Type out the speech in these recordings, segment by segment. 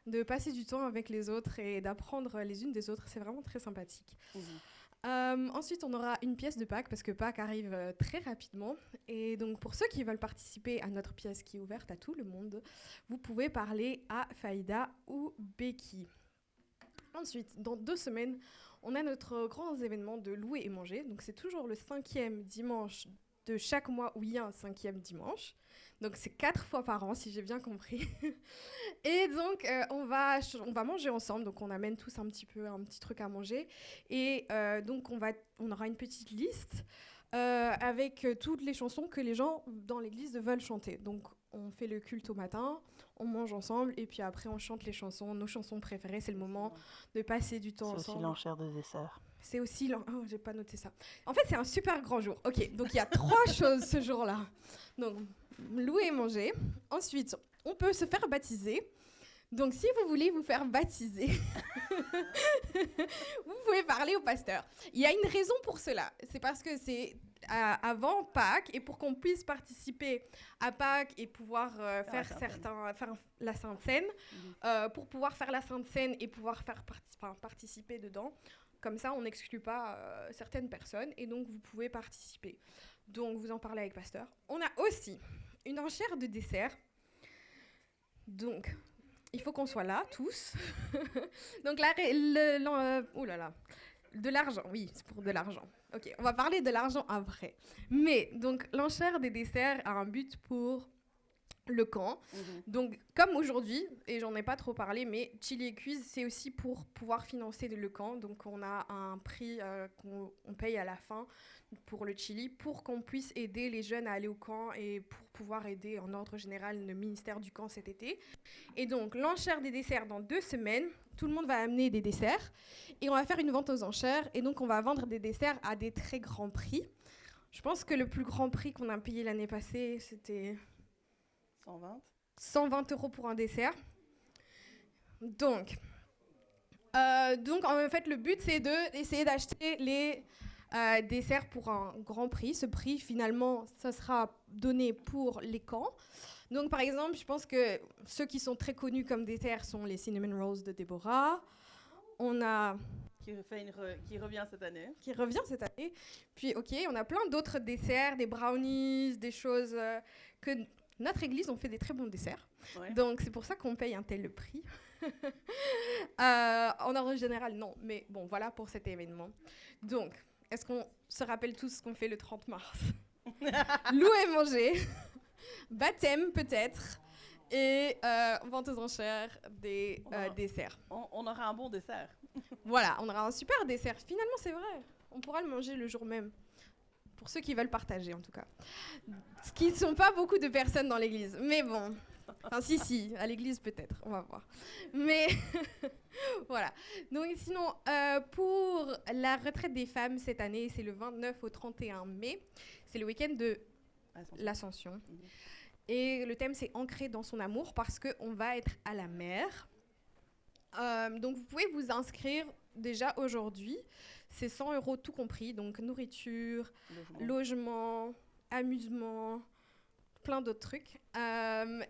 de passer du temps avec les autres et d'apprendre les unes des autres. C'est vraiment très sympathique. Ensuite, on aura une pièce de Pâques parce que Pâques arrive très rapidement. Et donc, pour ceux qui veulent participer à notre pièce qui est ouverte à tout le monde, vous pouvez parler à Faïda ou Becky. Ensuite, dans 2 semaines, on a notre grand événement de louer et manger. Donc, c'est toujours le 5e dimanche de chaque mois où il y a un 5e dimanche. Donc, c'est 4 fois par an, si j'ai bien compris. Et donc, on va manger ensemble. Donc, on amène tous un petit truc à manger. Et donc, on aura une petite liste avec toutes les chansons que les gens dans l'église veulent chanter. Donc, on fait le culte au matin, on mange ensemble, et puis après, on chante nos chansons préférées. C'est le moment de passer du temps ensemble. C'est aussi l'enchère de dessert. C'est aussi... Oh, j'ai pas noté ça. En fait, c'est un super grand jour. Ok, donc il y a 3 choses ce jour-là. Donc, louer et manger. Ensuite, on peut se faire baptiser. Donc, si vous voulez vous faire baptiser, vous pouvez parler au pasteur. Il y a une raison pour cela. C'est parce que c'est avant Pâques, et pour qu'on puisse participer à Pâques et pouvoir faire la Sainte Seine, pour pouvoir faire la Sainte Seine et pouvoir participer dedans. Comme ça, on n'exclut pas certaines personnes, et donc vous pouvez participer. Donc, vous en parlez avec pasteur. On a aussi une enchère de dessert. Donc, il faut qu'on soit là, tous. Donc, de l'argent, oui, c'est pour de l'argent. Ok, on va parler de l'argent après. Mais, donc, l'enchère des desserts a un but pour le camp. Donc, comme aujourd'hui, et j'en ai pas trop parlé, mais Chili et Cuise, c'est aussi pour pouvoir financer le camp. Donc, on a un prix qu'on paye à la fin pour le Chili, pour qu'on puisse aider les jeunes à aller au camp et pour pouvoir aider en ordre général le ministère du camp cet été. Et donc, l'enchère des desserts dans 2 semaines, tout le monde va amener des desserts et on va faire une vente aux enchères. Et donc, on va vendre des desserts à des très grands prix. Je pense que le plus grand prix qu'on a payé l'année passée, c'était 120 € pour un dessert. Donc, en fait, le but, c'est d'essayer d'acheter les desserts pour un grand prix. Ce prix, finalement, ça sera donné pour les camps. Donc, par exemple, je pense que ceux qui sont très connus comme desserts sont les Cinnamon Rolls de Déborah. On a... Qui revient cette année. Puis, OK, on a plein d'autres desserts, des brownies, des choses que notre église, on fait des très bons desserts. Ouais. Donc, c'est pour ça qu'on paye un tel prix. En ordre général, non. Mais bon, voilà pour cet événement. Donc, est-ce qu'on se rappelle tous ce qu'on fait le 30 mars? Louer et manger. Baptême, peut-être. Et vente aux enchères des desserts. On aura un bon dessert. Voilà, on aura un super dessert. Finalement, c'est vrai. On pourra le manger le jour même. Pour ceux qui veulent partager, en tout cas. Ce qui ne sont pas beaucoup de personnes dans l'église. Mais bon. Enfin, si, à l'église peut-être. On va voir. Mais voilà. Donc, sinon, pour la retraite des femmes cette année, c'est le 29 au 31 mai. C'est le week-end de l'Ascension. Et le thème, c'est ancré dans son amour parce qu'on va être à la mer. Donc, vous pouvez vous inscrire déjà aujourd'hui. C'est 100 € tout compris. Donc, nourriture, logement, amusement, plein d'autres trucs.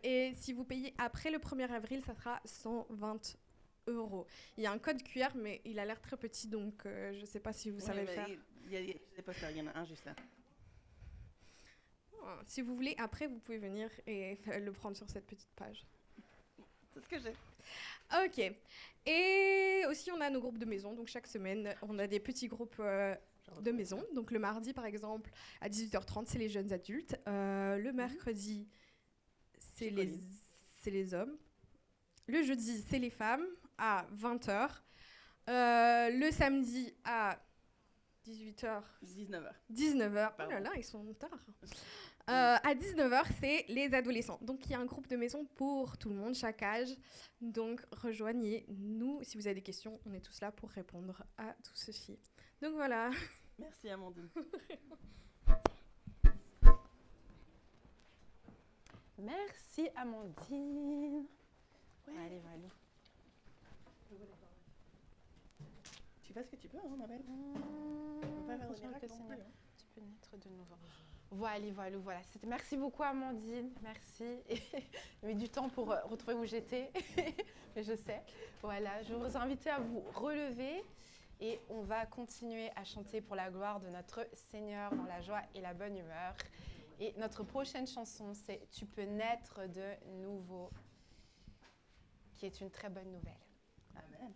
Et si vous payez après le 1er avril, ça sera 120 €. Il y a un code QR, mais il a l'air très petit, donc je ne sais pas si vous savez le faire. Je ne sais pas faire, il y en a un juste là. Si vous voulez, après, vous pouvez venir et le prendre sur cette petite page. C'est ce que j'ai. Ok. Et aussi, on a nos groupes de maison. Donc, chaque semaine, on a des petits groupes de maison. Donc, le mardi, par exemple, à 18h30, c'est les jeunes adultes. Le mercredi, c'est les hommes. Le jeudi, c'est les femmes, à 20h. Le samedi, à 18h. 19h. Oh là là, ils sont tard. À 19h, c'est les adolescents. Donc, il y a un groupe de maison pour tout le monde, chaque âge. Donc, rejoignez-nous. Si vous avez des questions, on est tous là pour répondre à tout ceci. Donc, voilà. Merci, Amandine. Merci, Amandine. Ouais. Allez, Valou. Tu fais ce que tu peux, hein, ma belle. On peut pas faire de miracle non plus. Tu peux naître de nouveau. Voilà. Merci beaucoup, Amandine. Merci. J'ai mis du temps pour retrouver où j'étais, mais je sais. Voilà, je vous invite à vous relever et on va continuer à chanter pour la gloire de notre Seigneur dans la joie et la bonne humeur. Et notre prochaine chanson, c'est « Tu peux naître de nouveau », qui est une très bonne nouvelle. Amen.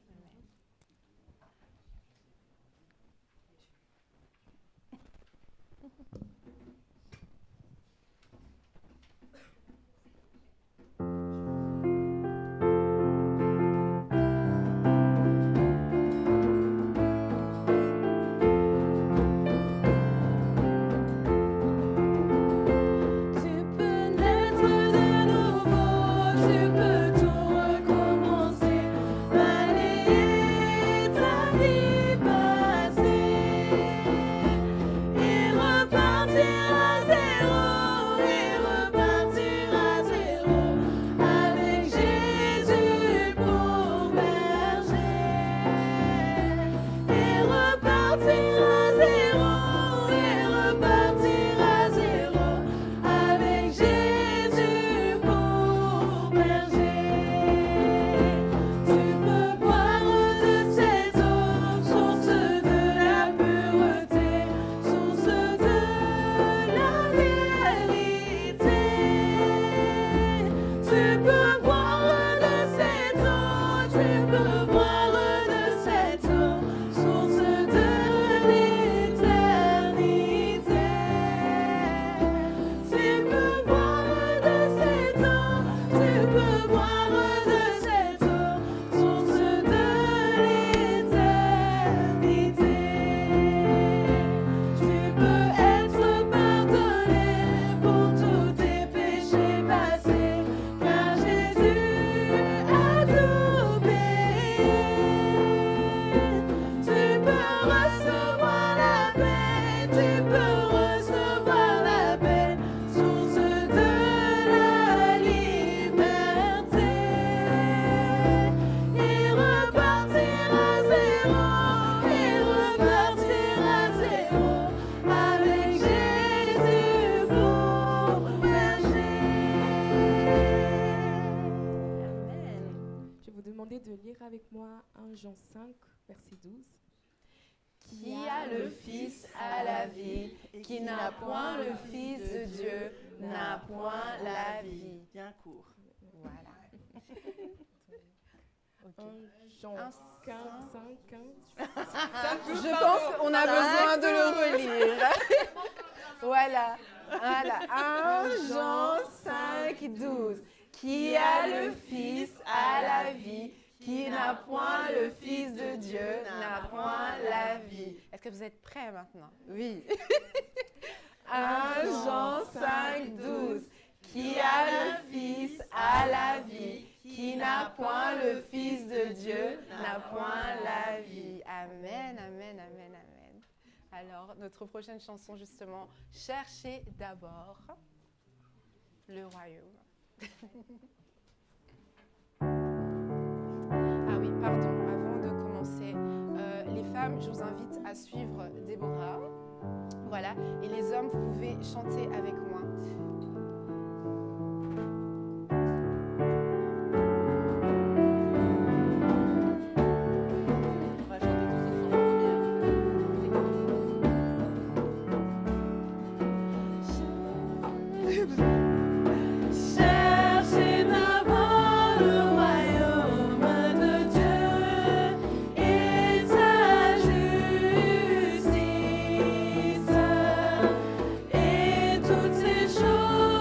De lire avec moi 1 Jean 5, verset 12. Qui a le Fils a la vie, qui n'a point le Fils de Dieu n'a point la vie. Bien court. Voilà. Okay. 1 Jean 15, 5, 15. Je pense qu'on a besoin de le relire. Voilà. 1 Jean 5, 12. Qui a le Fils a la vie, qui n'a point le Fils de Dieu n'a point la vie. Est-ce que vous êtes prêts maintenant? Oui. 1 Jean 5, 12. Qui a le Fils a la vie, qui n'a point le Fils de Dieu n'a point la vie. Amen, amen, amen, amen. Alors, notre prochaine chanson, justement, cherchez d'abord le royaume. Ah oui, pardon, avant de commencer, les femmes, je vous invite à suivre Déborah. Voilà, et les hommes, vous pouvez chanter avec moi. On va chanter tous ensemble. Cherchez d'abord le royaume de Dieu et sa justice, et toutes ces choses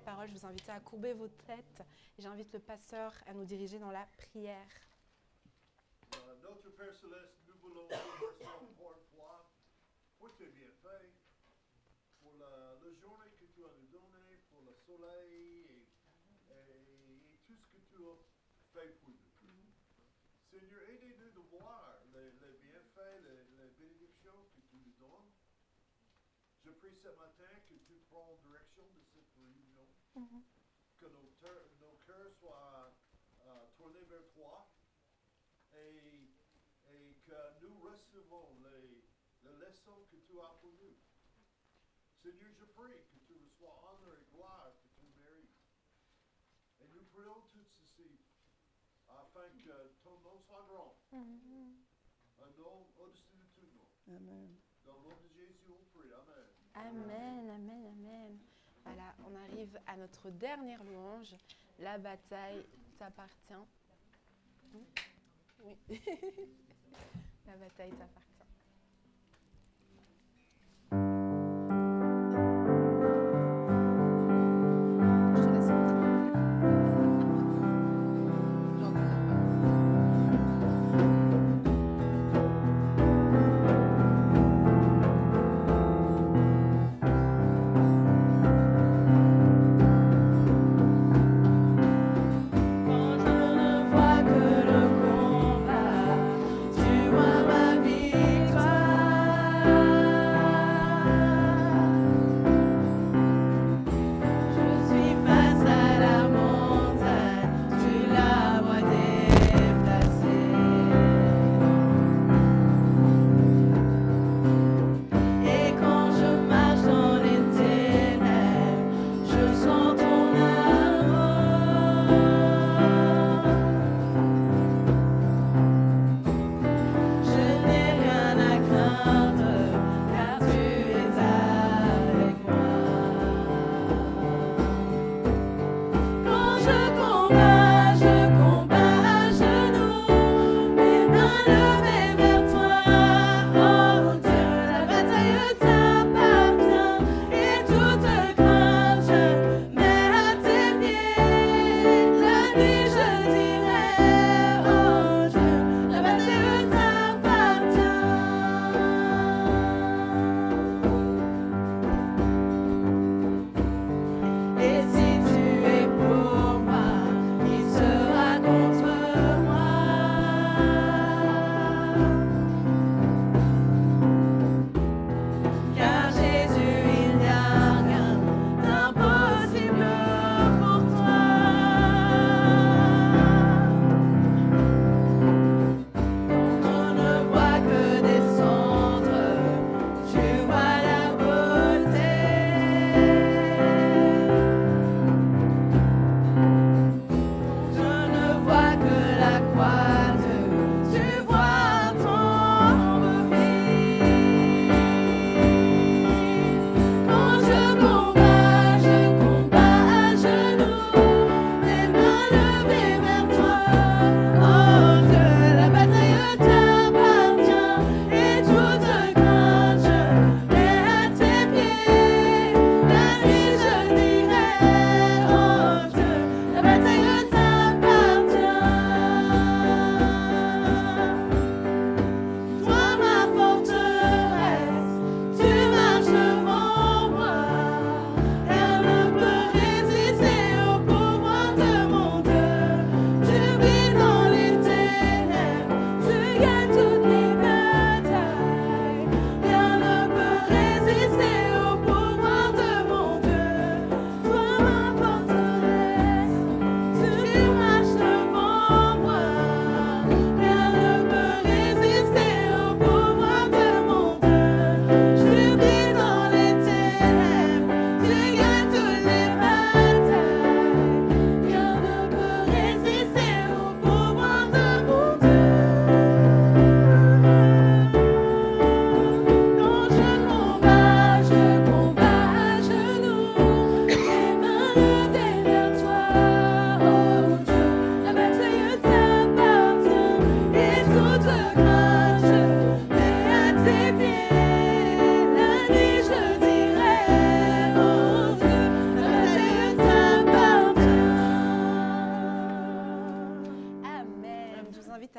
paroles, je vous invite à courber vos têtes. Et j'invite le pasteur à nous diriger dans la prière. Notre Père Céleste, nous voulons te remercier encore une fois pour tes bienfaits, pour la journée que tu as nous donnée, pour le soleil et tout ce que tu as fait pour nous. Seigneur, aidez-nous de voir les bienfaits, les bénédictions que tu nous donnes. Je prie ce matin que tu prends direction de cette réunion, que nos cœurs soient tournés vers toi. Et que nous recevons les leçons que tu as pour nous. Seigneur, je prie que tu reçois honneur et gloire que tu mérites. Et nous prions tout ceci afin que ton nom soit grand. Un nom au-dessus de tout nom. Amen. Dans le nom de Jésus, on prie. Amen. Amen, amen, amen. Voilà, on arrive à notre dernière louange. La bataille t'appartient. Oui. La bataille t'appartient. Je te laisse entrer. Quand je ne vois que le combat, tu vois ma victoire. Je suis face à la montagne, tu la vois déplacée. Et quand je marche dans les ténèbres, je sens ton amour. Je n'ai rien à craindre, car tu es avec moi. Quand je combats à genoux, mes mains levées vers toi, oh Dieu, la bataille t'appartient, et toute crainte je mets à tes pieds. La nuit je dirai, oh Dieu, la bataille t'appartient. Et si tu es pour moi, qui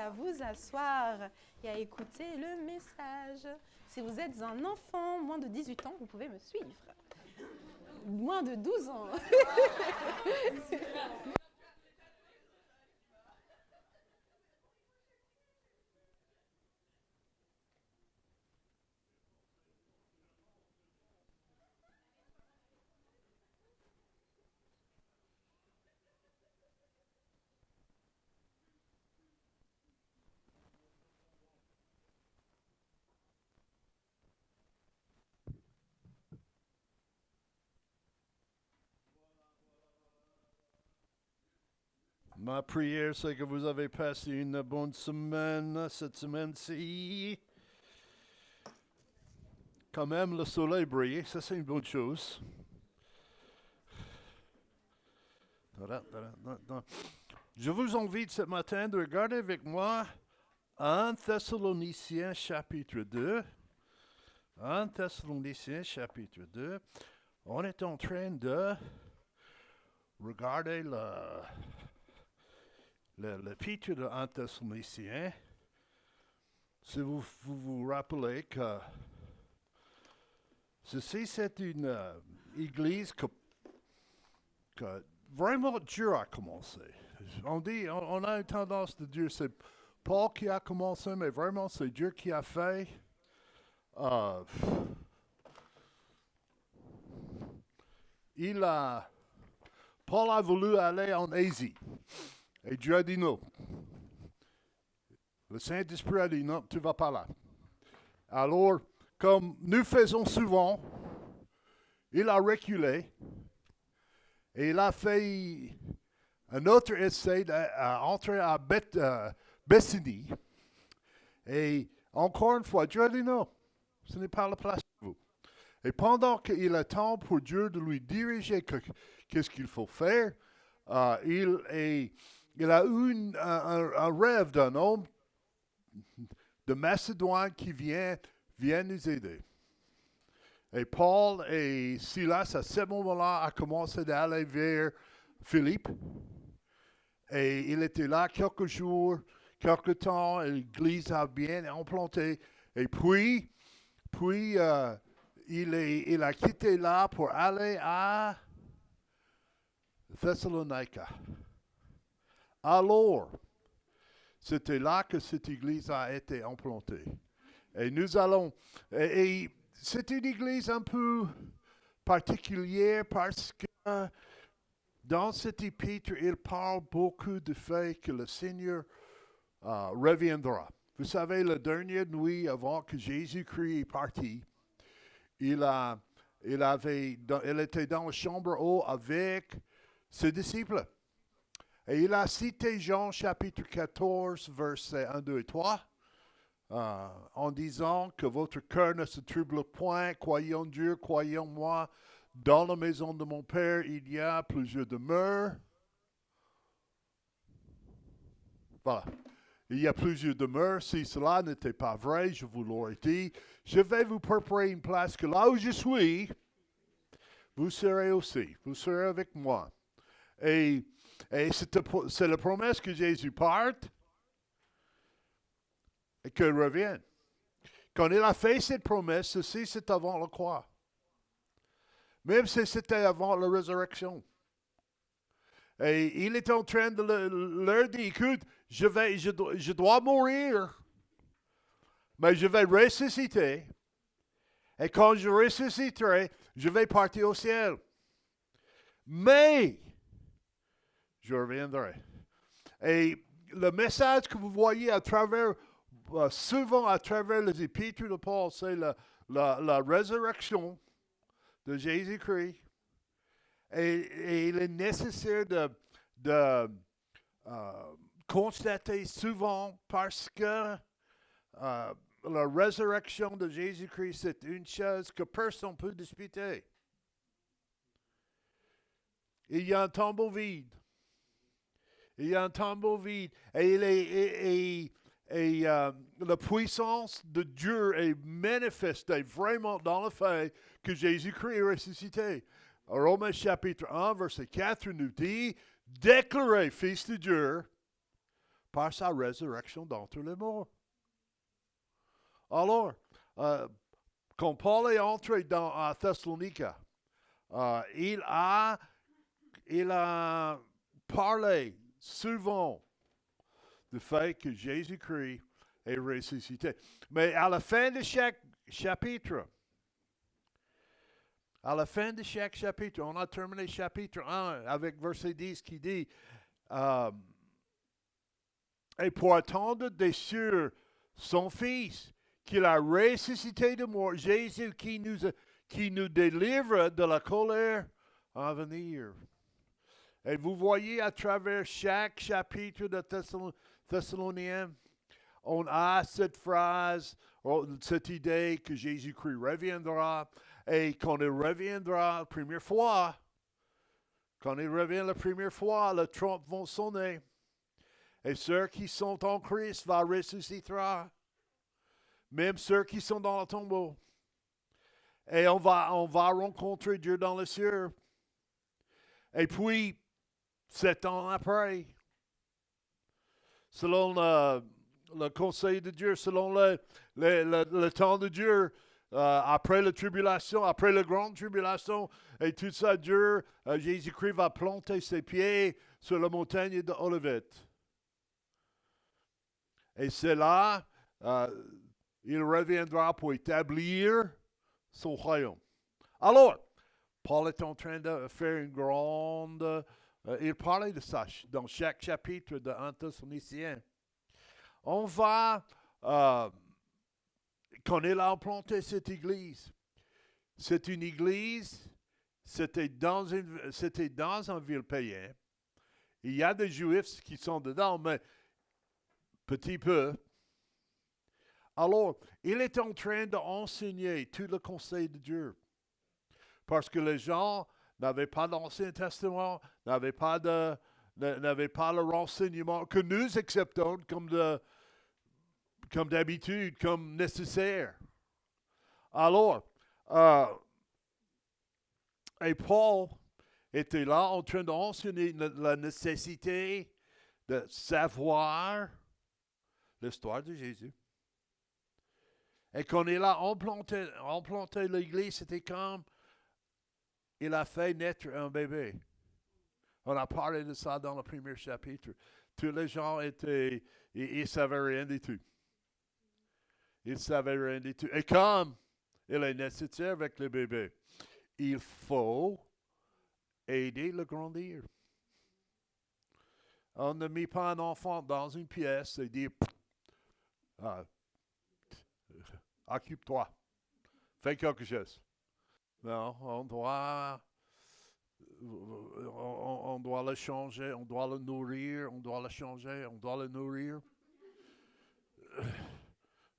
à vous asseoir et à écouter le message. Si vous êtes un enfant moins de 18 ans, vous pouvez me suivre. Moins de 12 ans. Ma prière, c'est que vous avez passé une bonne semaine cette semaine-ci. Quand même, le soleil brille, ça c'est une bonne chose. Je vous invite ce matin de regarder avec moi 1 Thessaloniciens chapitre 2. 1 Thessaloniciens chapitre 2. On est en train de regarder l'épître de 1 Thessaloniciens. Si vous rappelez que ceci, c'est une église que vraiment Dieu a commencé. On a une tendance de dire c'est Paul qui a commencé, mais vraiment c'est Dieu qui a fait. Paul a voulu aller en Asie. Et Dieu a dit non. Le Saint-Esprit a dit non, tu ne vas pas là. Alors, comme nous faisons souvent, il a reculé et il a fait un autre essai d'entrer à Béthanie. Et encore une fois, Dieu a dit non, ce n'est pas la place pour vous. Et pendant qu'il attend pour Dieu de lui diriger qu'est-ce qu'il faut faire, il a eu un rêve d'un homme de Macédoine qui vient nous aider. Et Paul et Silas, à ce moment-là, ont commencé d'aller vers Philippe. Et il était là quelques jours, quelques temps, l'église a bien implanté. Et puis il a quitté là pour aller à Thessalonica. Alors, c'était là que cette église a été implantée. Et nous allons... Et c'est une église un peu particulière parce que dans cette épître, il parle beaucoup du fait que le Seigneur reviendra. Vous savez, la dernière nuit avant que Jésus-Christ est parti, il était dans la chambre haute avec ses disciples. Et il a cité Jean chapitre 14, versets 1, 2 et 3, en disant que votre cœur ne se trouble point, croyez en Dieu, croyez en moi. Dans la maison de mon Père, il y a plusieurs demeures. Voilà. Il y a plusieurs demeures. Si cela n'était pas vrai, je vous l'aurais dit. Je vais vous préparer une place que là où je suis, vous serez aussi. Vous serez avec moi. Et c'est la promesse que Jésus parte et qu'il revienne. Quand il a fait cette promesse, ceci c'est avant la croix. Même si c'était avant la résurrection. Et il est en train de leur dire, écoute, je dois mourir, mais je vais ressusciter. Et quand je ressusciterai, je vais partir au ciel. Mais je reviendrai. Et le message que vous voyez à travers, souvent à travers les épîtres de Paul, c'est la résurrection de Jésus-Christ. Et il est nécessaire de constater souvent parce que la résurrection de Jésus-Christ, c'est une chose que personne ne peut disputer. Il y a un tombeau vide. Il y a un tombeau vide. Et la puissance de Dieu est manifestée vraiment dans le fait que Jésus-Christ est ressuscité. Romains chapitre 1, verset 4 nous dit, déclaré fils de Dieu par sa résurrection d'entre les morts. Alors, quand Paul est entré à Thessalonica, il a parlé souvent du fait que Jésus-Christ est ressuscité. Mais à la fin de chaque chapitre, on a terminé chapitre 1 avec verset 10 qui dit et pour attendre des cieux son Fils, qu'il a ressuscité de mort, Jésus qui nous délivre de la colère à venir. Et vous voyez à travers chaque chapitre de Thessaloniens, on a cette phrase, cette idée que Jésus-Christ reviendra. Et quand il reviendra la première fois, le trompe va sonner. Et ceux qui sont en Christ vont ressusciter. Même ceux qui sont dans le tombeau. Et on va rencontrer Dieu dans les cieux. Et puis, 7 ans après, selon le conseil de Dieu, selon le temps de Dieu, après la tribulation, après la grande tribulation, et tout ça, Dieu, Jésus-Christ va planter ses pieds sur la montagne de Olivet. Et c'est là, il reviendra pour établir son royaume. Alors, Paul est en train de faire une grande... il parlait de ça dans chaque chapitre de 1 Thessaloniciens. On va... quand il a implanté cette église, c'est une église, c'était dans un ville païen. Il y a des Juifs qui sont dedans, mais petit peu. Alors, il est en train d'enseigner tout le conseil de Dieu. Parce que les gens n'avaient pas l'Ancien Testament, n'avaient pas le renseignement que nous acceptons comme d'habitude, comme nécessaire. Alors, et Paul était là en train d'enseigner la nécessité de savoir l'histoire de Jésus. Et quand il a implanté l'église, c'était comme il a fait naître un bébé. On a parlé de ça dans le premier chapitre. Tous les gens ils ne savaient rien du tout. Ils ne savaient rien du tout. Et comme il est nécessaire avec le bébé, il faut aider le grandir. On ne met pas un enfant dans une pièce et dit occupe-toi, fais quelque chose. Non, on doit le changer, on doit le nourrir, on doit le changer, on doit le nourrir.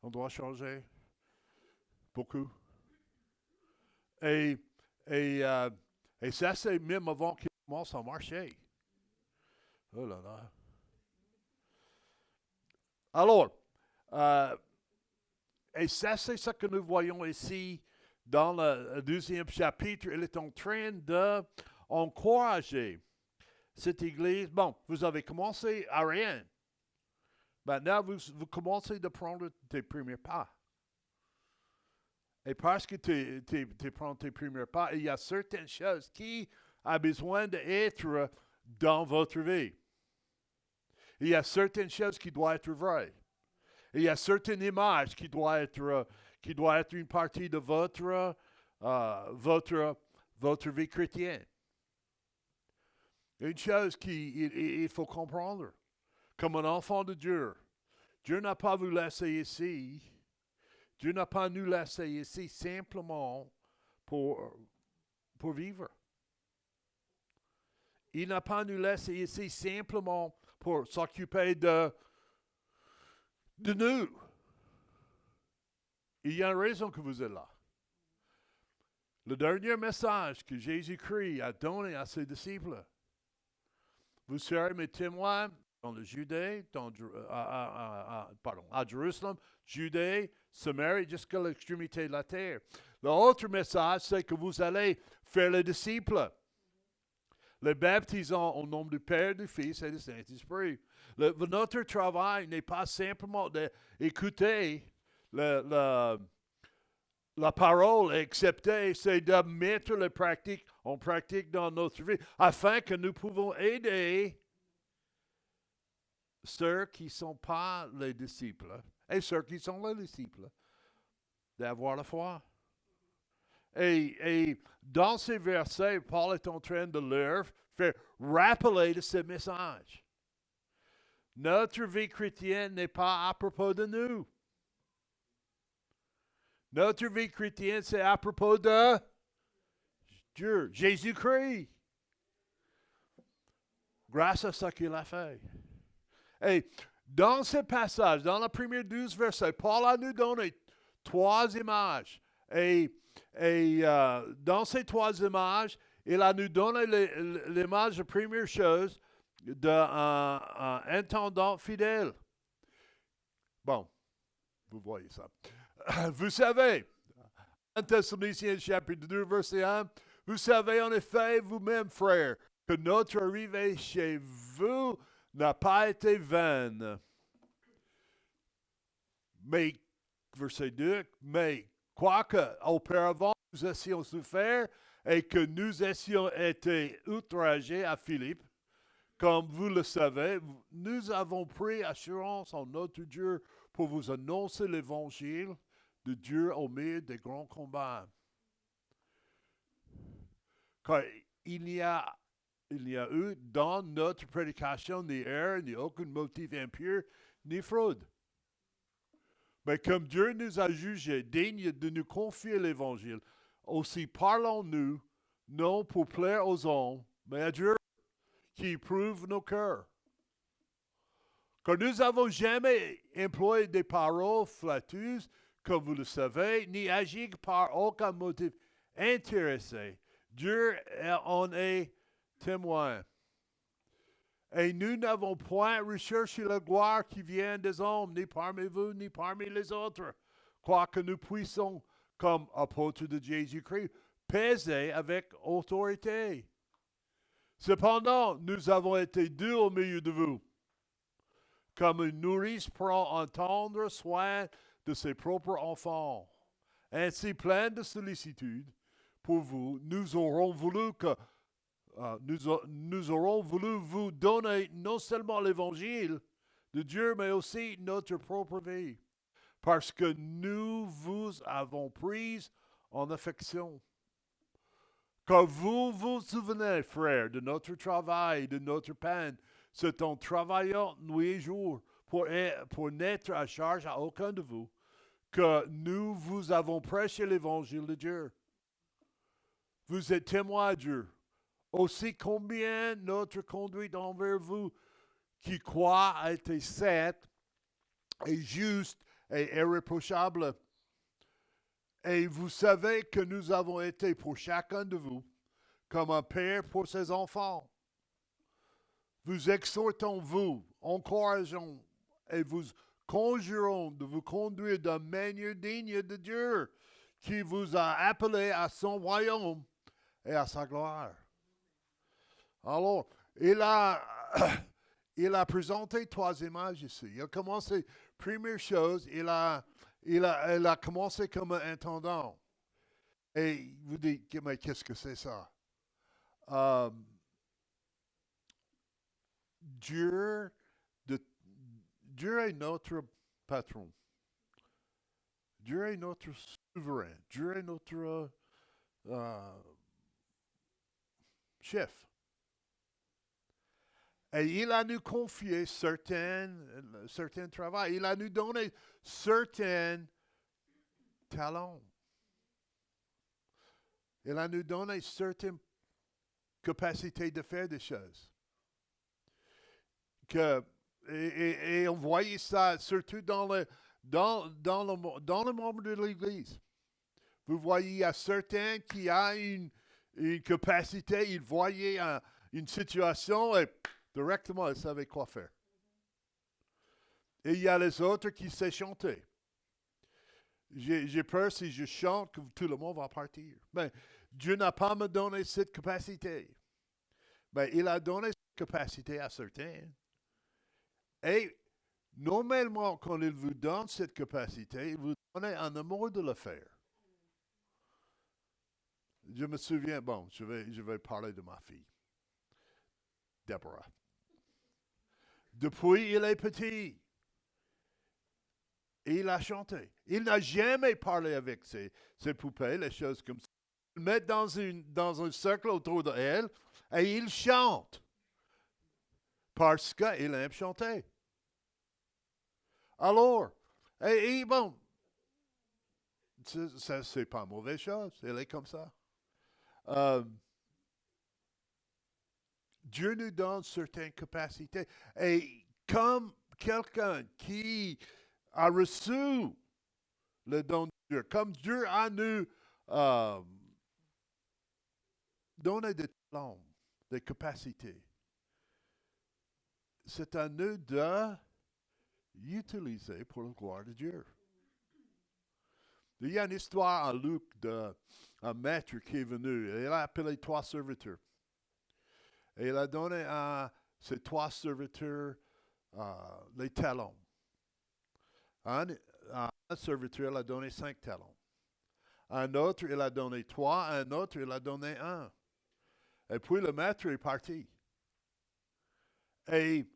On doit changer beaucoup. Et ça, c'est même avant qu'il commence à marcher. Oh là là. Alors, et ça, c'est ce que nous voyons ici dans le deuxième chapitre. Il est en train d'encourager cette église. Bon, vous avez commencé à rien. Maintenant, vous commencez de prendre tes premiers pas. Et parce que tu prends tes premiers pas, il y a certaines choses qui ont besoin d'être dans votre vie. Il y a certaines choses qui doivent être vraies. Il y a certaines images qui doivent être une partie de votre vie chrétienne. Une chose qu'il faut comprendre. Comme un enfant de Dieu, Dieu n'a pas vous laisser ici. Dieu n'a pas nous laissé ici simplement pour vivre. Il n'a pas nous laissé ici simplement pour s'occuper de nous. Il y a une raison que vous êtes là. Le dernier message que Jésus-Christ a donné à ses disciples. Vous serez mes témoins dans le Judée, à Jérusalem, Judée, Samarie, jusqu'à l'extrémité de la terre. L'autre message, c'est que vous allez faire les disciples. Les baptisons au nom du Père, du Fils et du Saint-Esprit. Notre travail n'est pas simplement d'écouter la parole, accepter, c'est de mettre en pratique dans notre vie, afin que nous pouvons aider ceux qui ne sont pas les disciples et ceux qui sont les disciples d'avoir la foi. Et dans ces versets, Paul est en train de leur faire rappeler de ce message. Notre vie chrétienne n'est pas à propos de nous. Notre vie chrétienne, c'est à propos de Dieu, Jésus-Christ. Grâce à ce qu'il a fait. Et dans ce passage, dans les premiers 12 versets, Paul a nous donné 3 images. Et dans ces 3 images, il a nous donné l'image de première chose d'un intendant fidèle. Bon, vous voyez ça. Vous savez, 1 Thessaloniciens chapitre 2, verset 1, vous savez en effet vous-même, frères, que notre arrivée chez vous n'a pas été vaine. Mais, verset 2, mais quoique auparavant nous ayons souffert et que nous ayons été outragés à Philippe, comme vous le savez, nous avons pris assurance en notre Dieu pour vous annoncer l'évangile de Dieu au milieu des grands combats. Car il y a eu dans notre prédication ni erreur, ni aucun motif impur, ni fraude. Mais comme Dieu nous a jugés dignes de nous confier l'évangile, aussi parlons-nous, non pour plaire aux hommes, mais à Dieu qui éprouve nos cœurs. Car nous n'avons jamais employé des paroles flatteuses, comme vous le savez, ni agi par aucun motif intéressé. Dieu en est témoin. Et nous n'avons point recherché la gloire qui vient des hommes, ni parmi vous, ni parmi les autres, quoique nous puissions, comme apôtres de Jésus-Christ, peser avec autorité. Cependant, nous avons été doux au milieu de vous, comme une nourrice prend un tendre soin de ses propres enfants. Ainsi, plein de sollicitude pour vous, nous aurons voulu vous donner non seulement l'évangile de Dieu, mais aussi notre propre vie, parce que nous vous avons pris en affection. Car vous vous souvenez, frères, de notre travail, de notre peine, c'est en travaillant nuit et jour pour n'être à charge à aucun de vous, que nous vous avons prêché l'évangile de Dieu. Vous êtes témoins à Dieu. Aussi combien notre conduite envers vous qui croient a été sainte et juste et irréprochable. Et vous savez que nous avons été pour chacun de vous comme un père pour ses enfants. Vous exhortons, vous, encourageons et vous conjurons de vous conduire d'une manière digne de Dieu qui vous a appelé à son royaume et à sa gloire. Alors, il a présenté 3 images ici. Il a commencé, première chose, il a commencé comme un intendant. Et vous dites, mais qu'est-ce que c'est ça? Dieu est notre patron. Dieu est notre souverain. Dieu est notre chef. Et il a nous confié certains travaux. Il a nous donné certains talents. Il a nous donné certaines capacités de faire des choses. Et on voyait ça surtout dans le membre de l'Église. Vous voyez, il y a certains qui ont une capacité, ils voyaient une situation et directement, ils savaient quoi faire. Et il y a les autres qui savent chanter. J'ai peur si je chante que tout le monde va partir. Mais Dieu n'a pas me donné cette capacité. ben, il a donné cette capacité à certains. Et normalement, quand il vous donne cette capacité, il vous donne un amour de le faire. Je me souviens, bon, je vais parler de ma fille, Deborah. Depuis il est petit, il a chanté. Il n'a jamais parlé avec ses poupées, les choses comme ça. Il met dans un cercle autour d'elle et il chante parce qu'il aime chanter. Alors, et bon, c'est pas une mauvaise chose, elle est comme ça. Dieu nous donne certaines capacités. Et comme quelqu'un qui a reçu le don de Dieu, comme Dieu a nous donné des talents, des capacités, c'est à nous de l'utiliser pour la gloire de Dieu. Il y a une histoire en Luc d'un maître qui est venu. Il a appelé 3 serviteurs. Et il a donné à ces 3 serviteurs les talents. Un serviteur, il a donné 5 talents. Un autre, il a donné 3. Un autre, il a donné 1. Et puis le maître est parti. Et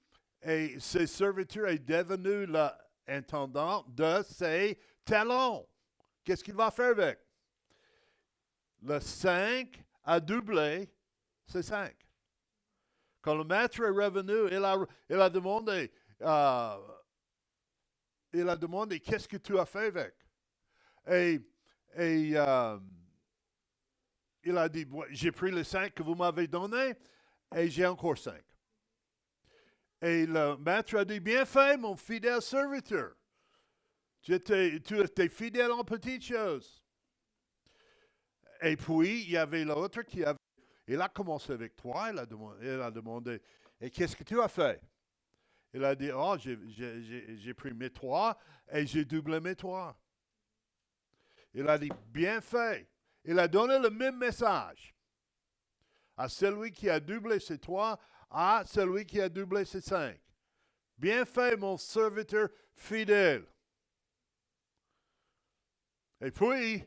ce serviteur est devenu l'intendant de ses talents. Qu'est-ce qu'il va faire avec? Le 5 a doublé ses 5. Quand le maître est revenu, il a demandé qu'est-ce que tu as fait avec? Et il a dit, j'ai pris les 5 que vous m'avez donnés et j'ai encore 5. Et le maître a dit, bien fait, mon fidèle serviteur. Tu étais fidèle en petites choses. Et puis, il y avait l'autre il a commencé avec 3, il a demandé, et qu'est-ce que tu as fait? Il a dit, oh, j'ai pris mes 3 et j'ai doublé mes 3. Il a dit, bien fait. Il a donné le même message à celui qui a doublé ses 3, à celui qui a doublé ses 5. Bien fait, mon serviteur fidèle. Et puis,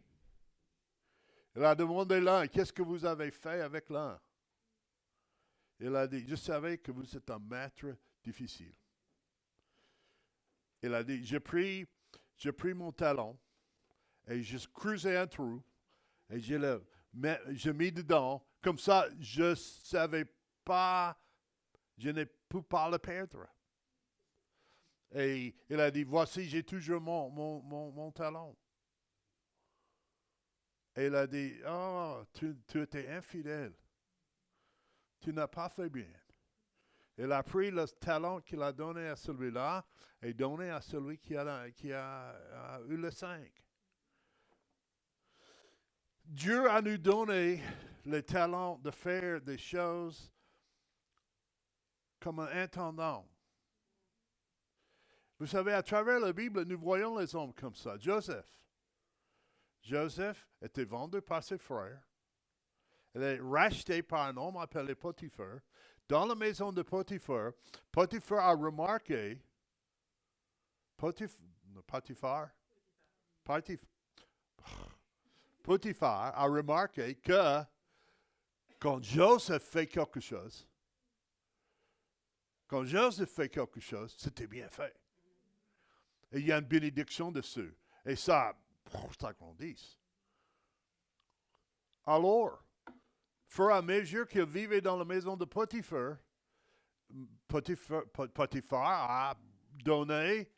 il a demandé l'un, qu'est-ce que vous avez fait avec l'un? Il a dit, je savais que vous êtes un maître difficile. Il a dit, j'ai pris mon talon et j'ai creusé un trou et j'ai mis dedans. Comme ça, je n'ai pu pas le perdre. Et il a dit, voici, j'ai toujours mon talon. Et il a dit, oh, tu étais infidèle. Tu n'as pas fait bien. Il a pris le talent qu'il a donné à celui-là et donné à celui qui a eu le 5. Dieu a nous donné le talent de faire des choses comme un intendant. Vous savez, à travers la Bible, nous voyons les hommes comme ça. Joseph était vendu par ses frères. Il est racheté par un homme appelé Potiphar. Dans la maison de Potiphar, Potiphar a remarqué, Potiphar a remarqué que quand Joseph fait quelque chose, c'était bien fait. Et il y a une bénédiction dessus. Et ça grandit. Alors, fur et à mesure qu'il vivait dans la maison de Potiphar, Potiphar a donné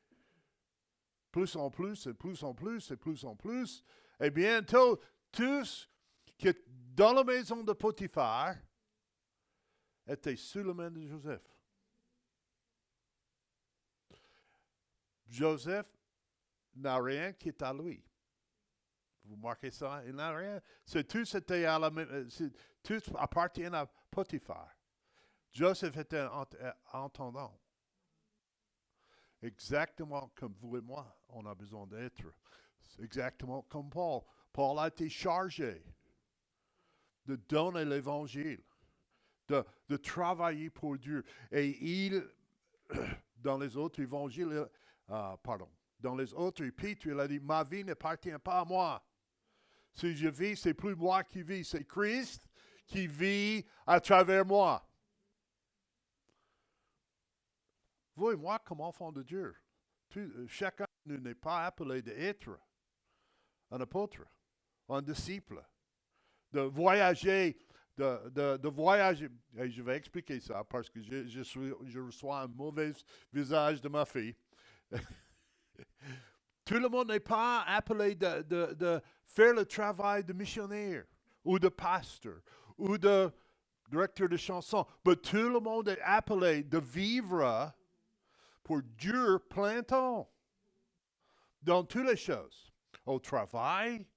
plus en plus, et plus en plus, et plus en plus. Et bientôt, tous qui étaient dans la maison de Potiphar étaient sous la main de Joseph. Joseph n'a rien qui est à lui. Vous marquez ça? Il n'a rien. Tout appartient à Potiphar. Joseph était un entendant. Exactement comme vous et moi, on a besoin d'être. Exactement comme Paul. Paul a été chargé de donner l'Évangile, de travailler pour Dieu. Et dans les autres évangiles, dans les autres épîtres, il a dit, ma vie n'appartient pas à moi. Si je vis, c'est plus moi qui vis, c'est Christ qui vit à travers moi. Vous et moi, comme enfants de Dieu, chacun de nous n'est pas appelé d'être un apôtre, un disciple, de voyager, de voyager. Et je vais expliquer ça parce que je reçois un mauvais visage de ma fille. Tout le monde n'est pas appelé de faire le travail de missionnaire ou de pasteur ou de directeur de chanson. Mais tout le monde est appelé de vivre pour Dieu plein temps. Dans toutes les choses. Au travail,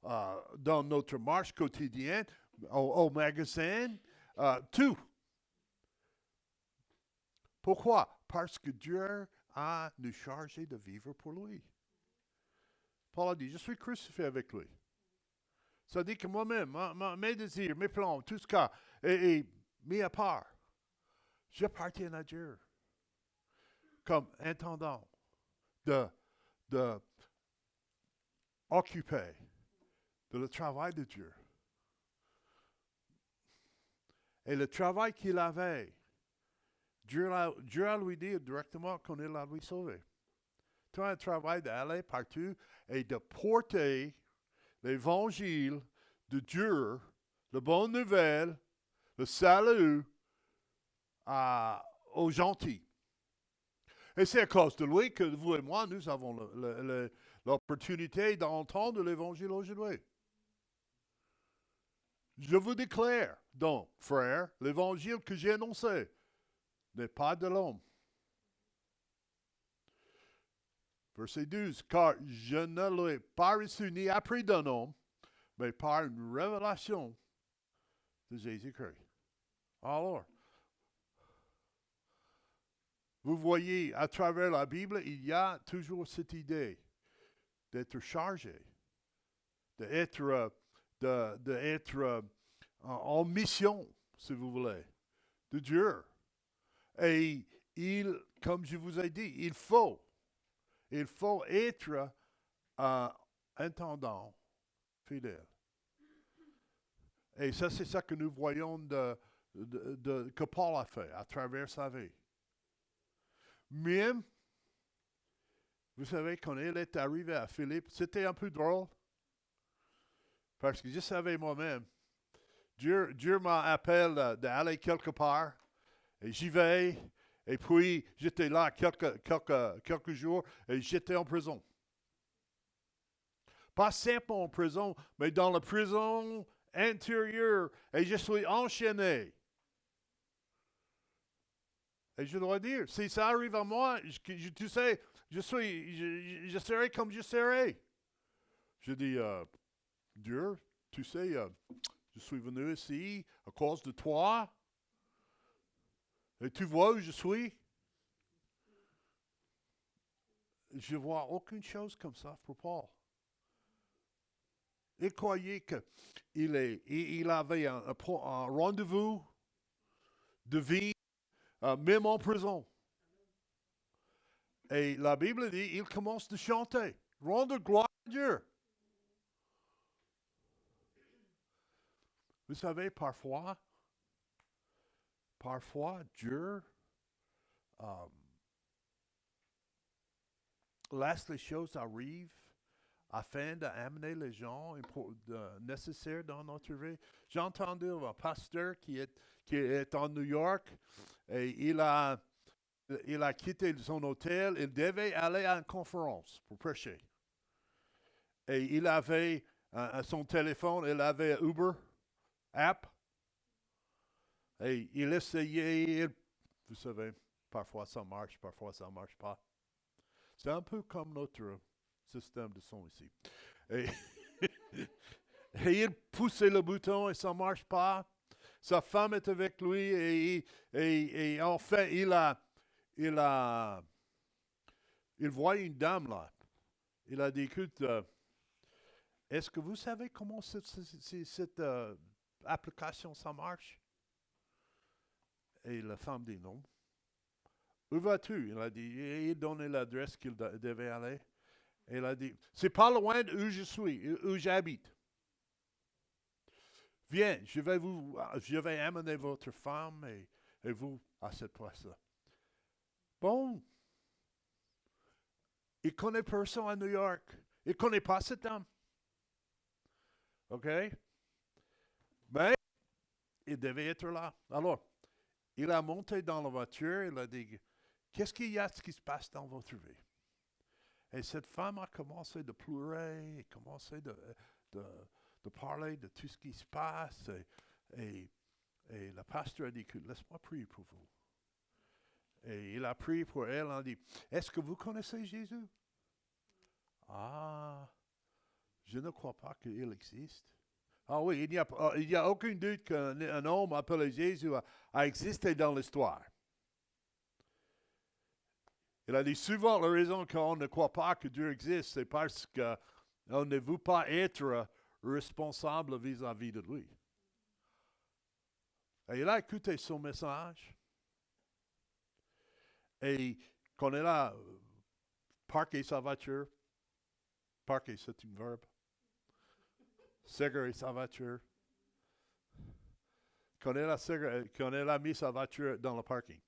dans notre marche quotidienne, au magasin, tout. Pourquoi? Parce que Dieu a nous chargé de vivre pour lui. Paul a dit, je suis crucifié avec lui. Ça dit que moi-même, mes désirs, mes plans, tout ce cas, est mis à part. J'appartiens à Dieu. Comme intendant de occuper de le travail de Dieu. Et le travail qu'il avait, Dieu a lui dit directement qu'on est là lui sauver. Tu as un travail d'aller partout et de porter l'évangile de Dieu, la bonne nouvelle, le salut aux gentils. Et c'est à cause de lui que vous et moi, nous avons l'opportunité d'entendre l'évangile aujourd'hui. Je vous déclare, donc, frères, l'évangile que j'ai annoncé n'est pas de l'homme. Verset 12, car je ne l'ai pas reçu ni appris d'un homme, mais par une révélation de Jésus-Christ. Alors, vous voyez, à travers la Bible, il y a toujours cette idée d'être chargé, d'être en mission, si vous voulez, de Dieu. Et comme je vous ai dit, il faut être un intendant fidèle. Et ça, c'est ça que nous voyons que Paul a fait à travers sa vie. Même, vous savez, quand il est arrivé à Philippe, c'était un peu drôle. Parce que je savais moi-même, Dieu m'appelle d'aller quelque part, et j'y vais, et puis j'étais là quelques jours, et j'étais en prison. Pas simplement en prison, mais dans la prison intérieure, et je suis enchaîné. Et je dois dire, si ça arrive à moi, tu sais, je serai comme je serai. Je dis, Dieu, tu sais, je suis venu ici à cause de toi. Et tu vois où je suis. Je ne vois aucune chose comme ça pour Paul. Il croyait qu'il avait un rendez-vous de vie, même en prison. Et la Bible dit, il commence à chanter, rendre gloire à Dieu. Vous savez, parfois, Dieu laisse les choses arriver afin d'amener les gens nécessaires dans notre vie. J'ai entendu un pasteur qui est en New York et il a quitté son hôtel. Il devait aller à une conférence pour prêcher. Et il avait son téléphone, il avait Uber app. Et il essayait, vous savez, parfois ça marche, parfois ça ne marche pas. C'est un peu comme notre système de son ici. Et il poussait le bouton et ça ne marche pas. Sa femme est avec lui et en fait, il voit une dame là. Il a dit, écoute, est-ce que vous savez comment cette application ça marche? Et la femme dit non. Où vas-tu? Il a dit, il donnait l'adresse qu'il devait aller. Et il a dit, c'est pas loin d'où je suis, où j'habite. Viens, je vais amener votre femme et vous à cette place-là. Bon. Il ne connaît personne à New York. Il ne connaît pas cet homme. OK? Mais il devait être là. Alors, il a monté dans la voiture, il a dit, qu'est-ce qu'il y a qui se passe dans votre vie? Et cette femme a commencé de pleurer, a commencé de parler de tout ce qui se passe. Et le pasteur a dit, laisse-moi prier pour vous. Et il a prié pour elle, il a dit, est-ce que vous connaissez Jésus? Ah, je ne crois pas qu'il existe. Ah oui, il n'y a aucun doute qu'un homme appelé Jésus a existé dans l'histoire. Il a dit souvent la raison qu'on ne croit pas que Dieu existe, c'est parce qu'on ne veut pas être responsable vis-à-vis de lui. Et il a écouté son message. Et quand il a parqué sa voiture, parquer c'est un verbe, ségarer sa voiture, quand il a mis sa voiture dans le parking,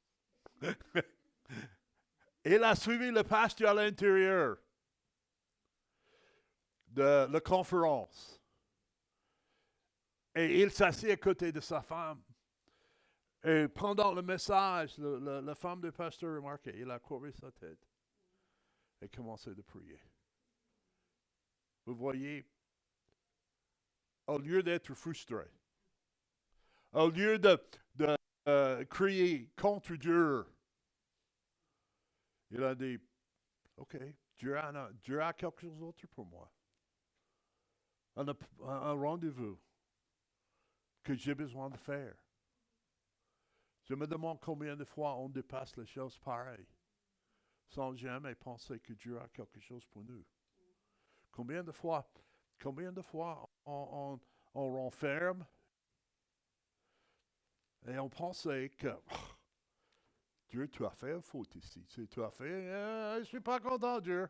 il a suivi le pasteur à l'intérieur de la conférence. Et il s'assit à côté de sa femme. Et pendant le message, la femme du pasteur remarquait, il a courbé sa tête et commencé à prier. Vous voyez, au lieu d'être frustré, au lieu de crier contre Dieu, il a dit, OK, Dieu a quelque chose d'autre pour moi. Un rendez-vous que j'ai besoin de faire. Je me demande combien de fois on dépasse les choses pareilles sans jamais penser que Dieu a quelque chose pour nous. Combien de fois on renferme et on pensait que Dieu, tu as fait une faute ici. Tu as fait, je ne suis pas content, Dieu.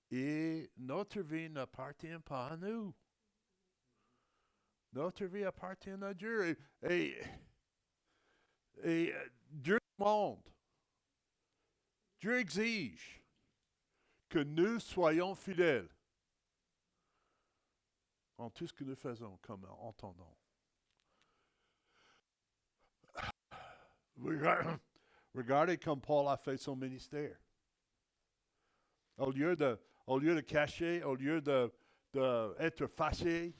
Et notre vie n'appartient pas à nous. Notre vie appartient à Dieu. Et Dieu demande, Dieu exige que nous soyons fidèles en tout ce que nous faisons comme entendons. Regardez comme Paul a fait son ministère. Au lieu de cacher, au lieu d'être fâché,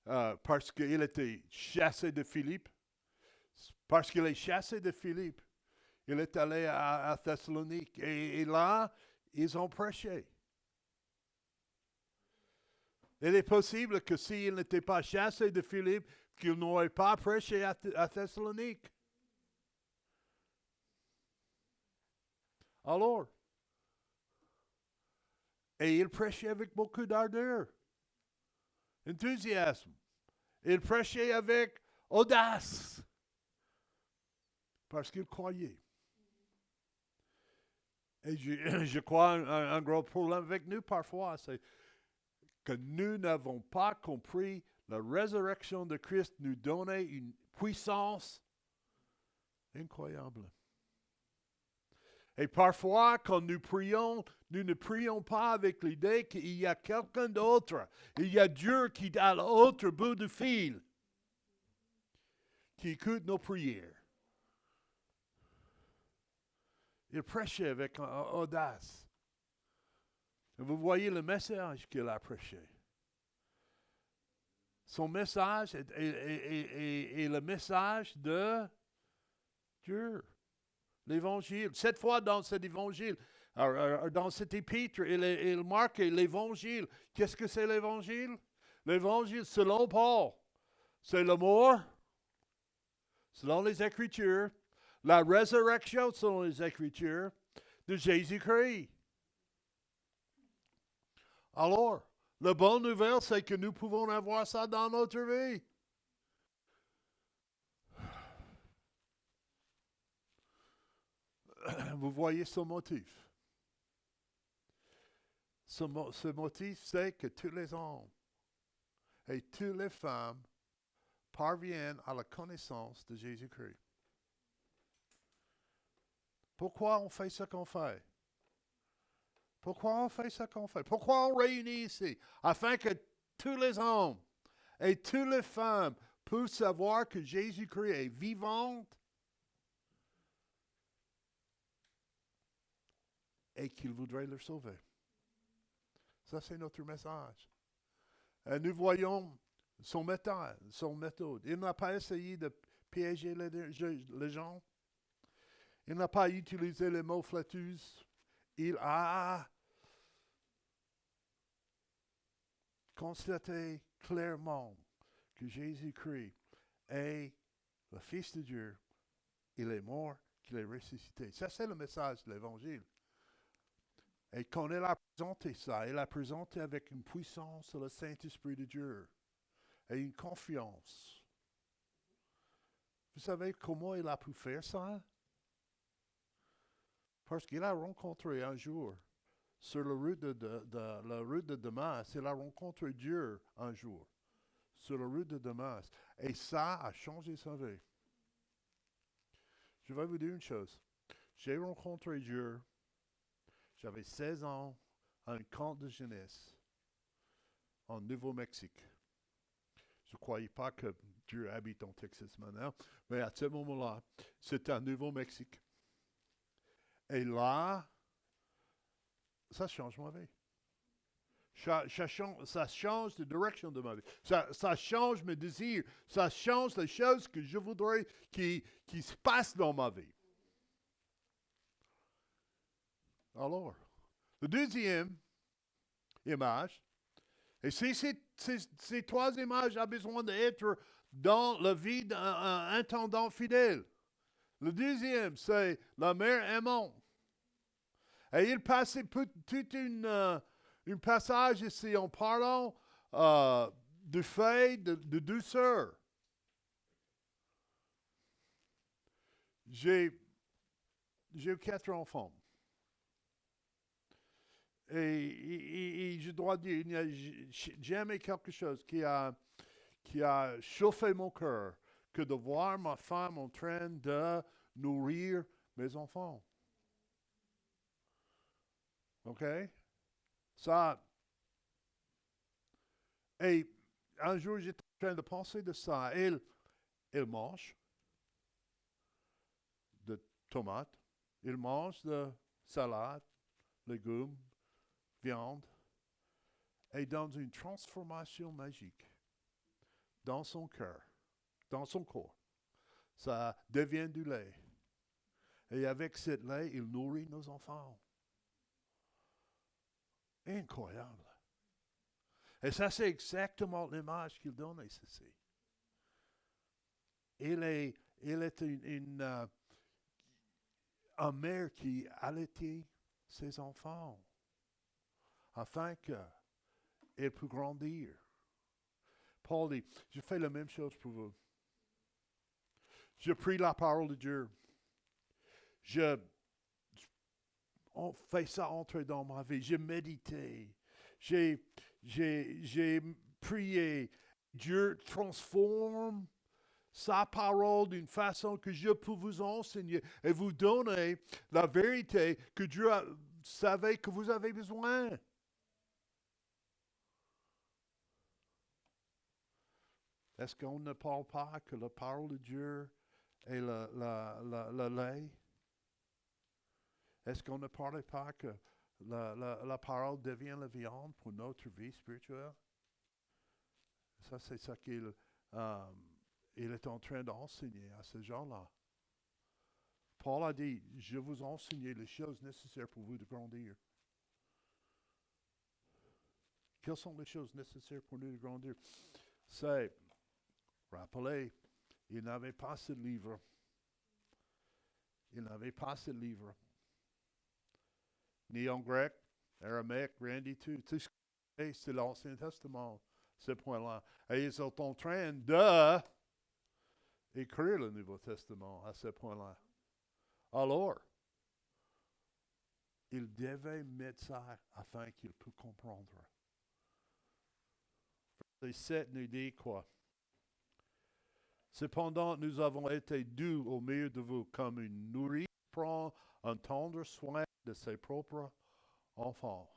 parce qu'il était chassé de Philippe, parce qu'il est chassé de Philippe, il est allé à Thessalonique et là, ils ont prêché. Il est possible que s'il n'était pas chassé de Philippe, qu'il n'aurait pas prêché à Thessalonique. Alors, et il prêchait avec beaucoup d'ardeur, enthousiasme. Il prêchait avec audace, parce qu'il croyait. Et je crois un gros problème avec nous parfois, c'est que nous n'avons pas compris la résurrection de Christ nous donnait une puissance incroyable. Et parfois, quand nous prions, nous ne prions pas avec l'idée qu'il y a quelqu'un d'autre. Il y a Dieu qui est à l'autre bout du fil, qui écoute nos prières. Il prêchait avec audace. Vous voyez le message qu'il a prêché. Son message est le message de Dieu. L'évangile. 7 fois dans cet évangile, dans cet épître, il marque l'évangile. Qu'est-ce que c'est l'évangile? L'évangile, selon Paul, c'est la mort, selon les Écritures, la résurrection, selon les Écritures, de Jésus-Christ. Alors, la bonne nouvelle, c'est que nous pouvons avoir ça dans notre vie. vous voyez son motif. Ce motif, c'est que tous les hommes et toutes les femmes parviennent à la connaissance de Jésus-Christ. Pourquoi on fait ce qu'on fait? Pourquoi on fait ce qu'on fait? Pourquoi on réunit ici? Afin que tous les hommes et toutes les femmes puissent savoir que Jésus-Christ est vivant et qu'il voudrait leur sauver. Ça, c'est notre message. Et nous voyons son méthode. Il n'a pas essayé de piéger les gens. Il n'a pas utilisé les mots flatteux. Il a constaté clairement que Jésus-Christ est le Fils de Dieu. Il est mort, qu'il est ressuscité. Ça, c'est le message de l'Évangile. Et quand il a présenté ça, il a présenté avec une puissance le Saint-Esprit de Dieu et une confiance. Vous savez comment il a pu faire ça? Parce qu'il a rencontré un jour, sur la route la route de Damas, il a rencontré Dieu un jour, sur la route de Damas. Et ça a changé sa vie. Je vais vous dire une chose. J'ai rencontré Dieu, j'avais 16 ans, à un camp de jeunesse, en Nouveau-Mexique. Je ne croyais pas que Dieu habite en Texas maintenant, mais à ce moment-là, c'était à Nouveau-Mexique. Et là, ça change ma vie. Ça change la direction de ma vie. Ça change mes désirs. Ça change les choses que je voudrais qui se passent dans ma vie. Alors, la deuxième image, et ces trois images ont besoin d'être dans la vie d'un intendant fidèle. Le deuxième, c'est la mère aimante. Et il passait tout un passage ici en parlant de fait de douceur. J'ai 4 enfants. Et je dois dire, il n'y a jamais quelque chose qui a chauffé mon cœur que de voir ma femme en train de nourrir mes enfants. OK? Ça. Et un jour, j'étais en train de penser de ça. Elle mange de tomates. Elle mange de salade, légumes, viande. Et dans une transformation magique, dans son cœur, dans son corps, ça devient du lait. Et avec ce lait, il nourrit nos enfants. Incroyable. Et ça, c'est exactement l'image qu'il donne ici. Il est une mère qui allaitait ses enfants afin qu'elle puisse grandir. Paul dit, je fais la même chose pour vous. Je prie la parole de Dieu. On fait ça entrer dans ma vie. J'ai médité. J'ai prié. Dieu transforme sa parole d'une façon que je peux vous enseigner et vous donner la vérité que Dieu savait que vous avez besoin. Est-ce qu'on ne parle pas que la parole de Dieu est le lait? Est-ce qu'on ne parle pas que la parole devient la viande pour notre vie spirituelle? Ça, c'est ça qu'il est en train d'enseigner à ces gens-là. Paul a dit, je vous enseigne les choses nécessaires pour vous de grandir. Quelles sont les choses nécessaires pour nous de grandir? C'est, rappelez, il n'avait pas ce livre. Il n'avait pas ce livre. Ni en grec, araméque, rien du tout. Tout ce que c'est l'Ancien Testament, ce point-là. Et ils sont en train d'écrire le Nouveau Testament à ce point-là. Alors, il devait mettre ça afin qu'il puisse comprendre. Verset 7 nous dit quoi? Cependant, nous avons été doux au milieu de vous, comme une nourrice prend un tendre soin de ses propres enfants.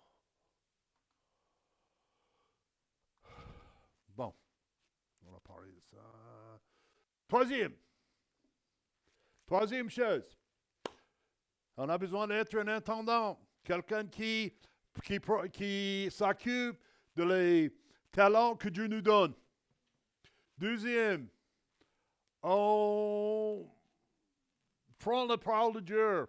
Bon, on va parler de ça. Troisième chose, on a besoin d'être un intendant, quelqu'un qui s'occupe de les talents que Dieu nous donne. Deuxième, on prend la parole de Dieu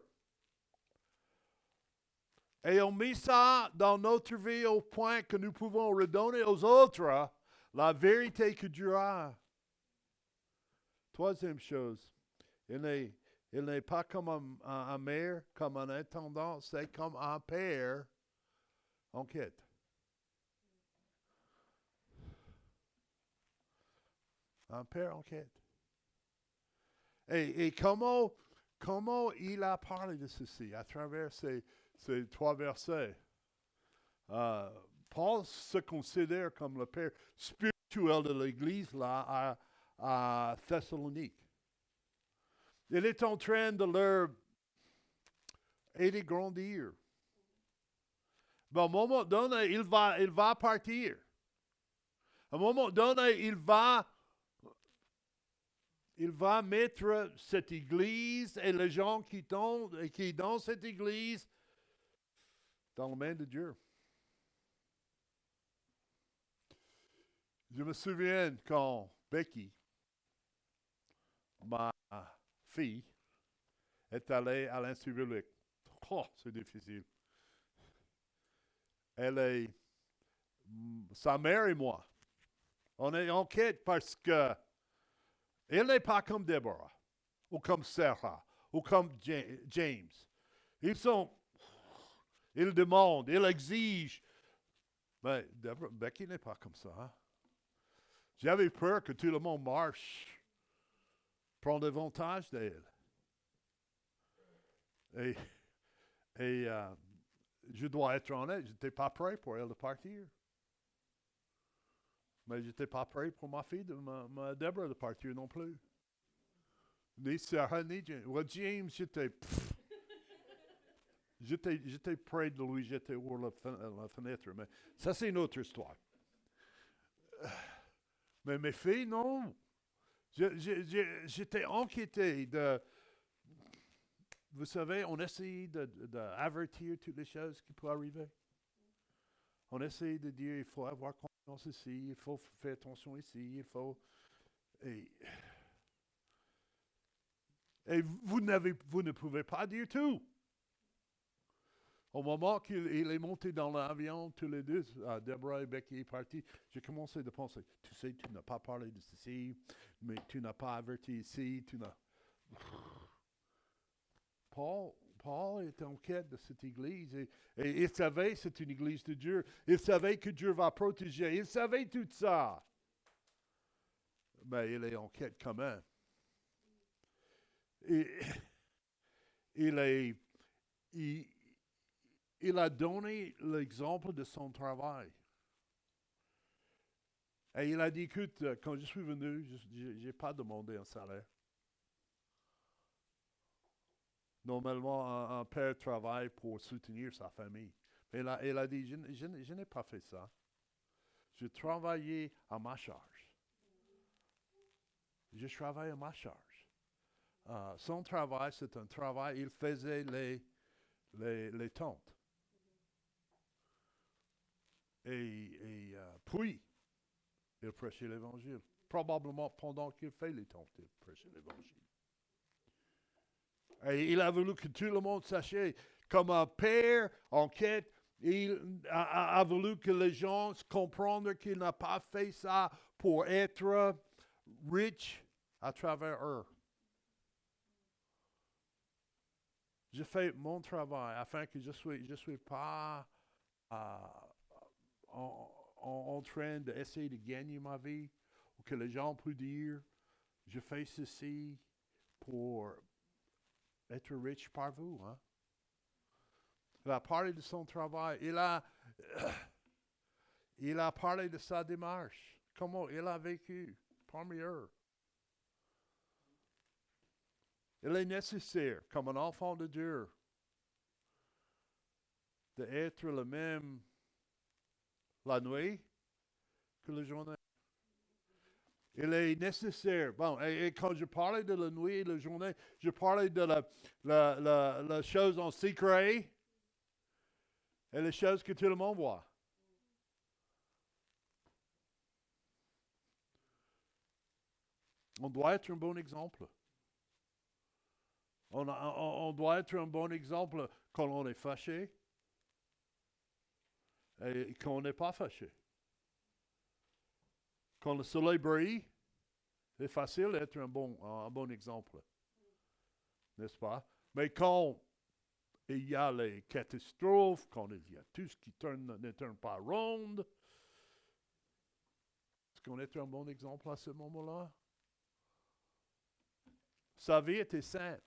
et on met ça dans notre vie au point que nous pouvons redonner aux autres la vérité que Dieu a. Troisième chose, il n'est pas comme un maire, comme un intendant, c'est comme un père en quête. Un père en quête. Et comment il a parlé de ceci à travers ces 3 versets? Paul se considère comme le père spirituel de l'Église là à Thessalonique. Il est en train de leur aider à grandir. Mais à un moment donné, il va partir. À un moment donné, il va mettre cette église et les gens qui sont dans cette église dans les mains de Dieu. Je me souviens quand Becky, ma fille, est allée à l'Institut biblique. Oh, c'est difficile. Sa mère et moi, on est en quête parce que elle n'est pas comme Deborah, ou comme Sarah, ou comme James. Ils demandent, ils exigent. Mais Becky n'est pas comme ça. Hein? J'avais peur que tout le monde marche, prendre avantage d'elle. Et je dois être honnête, je n'étais pas prêt pour elle de partir. Mais je n'étais pas prêt pour ma fille, ma Deborah, de partir non plus. Ni Sarah, ni James. James, j'étais près de lui, j'étais ouvert la fenêtre. Mais ça, c'est une autre histoire. Mais mes filles, non. J'étais inquiété de... Vous savez, on essaie d'avertir toutes les choses qui peuvent arriver. On essaie de dire, il faut avoir confiance ici, il faut faire attention ici, il faut... Et vous ne pouvez pas dire tout. Au moment qu'il est monté dans l'avion, tous les deux, Deborah et Becky est partis, j'ai commencé à penser, tu sais, tu n'as pas parlé de ceci, mais tu n'as pas averti ici, tu n'as... Paul est en quête de cette église et il savait que c'est une église de Dieu. Il savait que Dieu va protéger. Il savait tout ça. Mais il est en quête quand même. Et il a donné l'exemple de son travail. Et il a dit, écoute, quand je suis venu, je n'ai pas demandé un salaire. Normalement, un père travaille pour soutenir sa famille. Mais là, il a dit, je n'ai pas fait ça. Je travaillais à ma charge. Je travaille à ma charge. Son travail, c'est un travail, il faisait les tentes. Et puis, il prêchait l'Évangile. Probablement pendant qu'il fait les tentes, il prêchait l'Évangile. Et il a voulu que tout le monde sache, comme un père en quête, il a voulu que les gens comprennent qu'il n'a pas fait ça pour être riche à travers eux. Je fais mon travail afin que je suis pas en train d'essayer de gagner ma vie, ou que les gens puissent dire, je fais ceci pour être riche par vous. Hein? Il a parlé de son travail. Il a parlé de sa démarche. Comment il a vécu parmi eux. Il est nécessaire, comme un enfant de Dieu, d'être le même la nuit que la journée. Il est nécessaire. Bon, et quand je parlais de la nuit et la journée, je parlais de la chose en secret et les choses que tout le monde voit. On doit être un bon exemple. On doit être un bon exemple quand on est fâché et quand on n'est pas fâché. Quand le soleil brille, c'est facile d'être un bon exemple. N'est-ce pas? Mais quand il y a les catastrophes, quand il y a tout ce qui ne tourne pas rond, est-ce qu'on est un bon exemple à ce moment-là? Sa vie était sainte.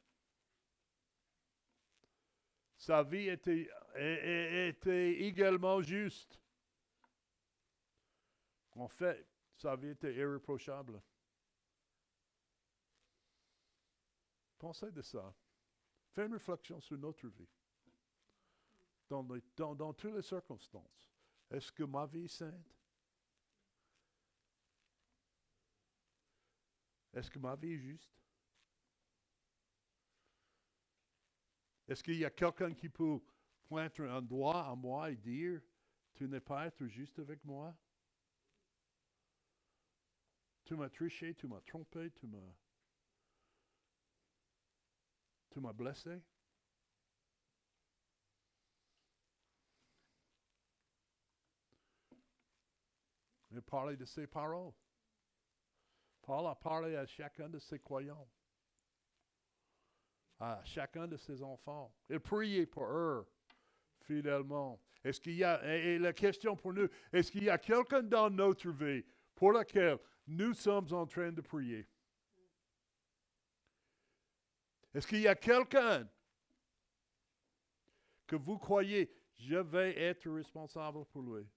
Sa vie était également juste. En fait, sa vie était irréprochable. Pensez de ça. Faites une réflexion sur notre vie. Dans toutes les circonstances. Est-ce que ma vie est sainte? Est-ce que ma vie est juste? Est-ce qu'il y a quelqu'un qui peut pointer un doigt à moi et dire, tu n'es pas être juste avec moi? Tu m'as triché, tu m'as trompé, tu m'as blessé? Il parlait de ses paroles. Paul a parlé à chacun de ses croyants, à chacun de ses enfants. Il priait pour eux fidèlement. Est-ce qu'il y a, et la question pour nous, est-ce qu'il y a quelqu'un dans notre vie pour lequel nous sommes en train de prier? Est-ce qu'il y a quelqu'un que vous croyez, je vais être responsable pour lui?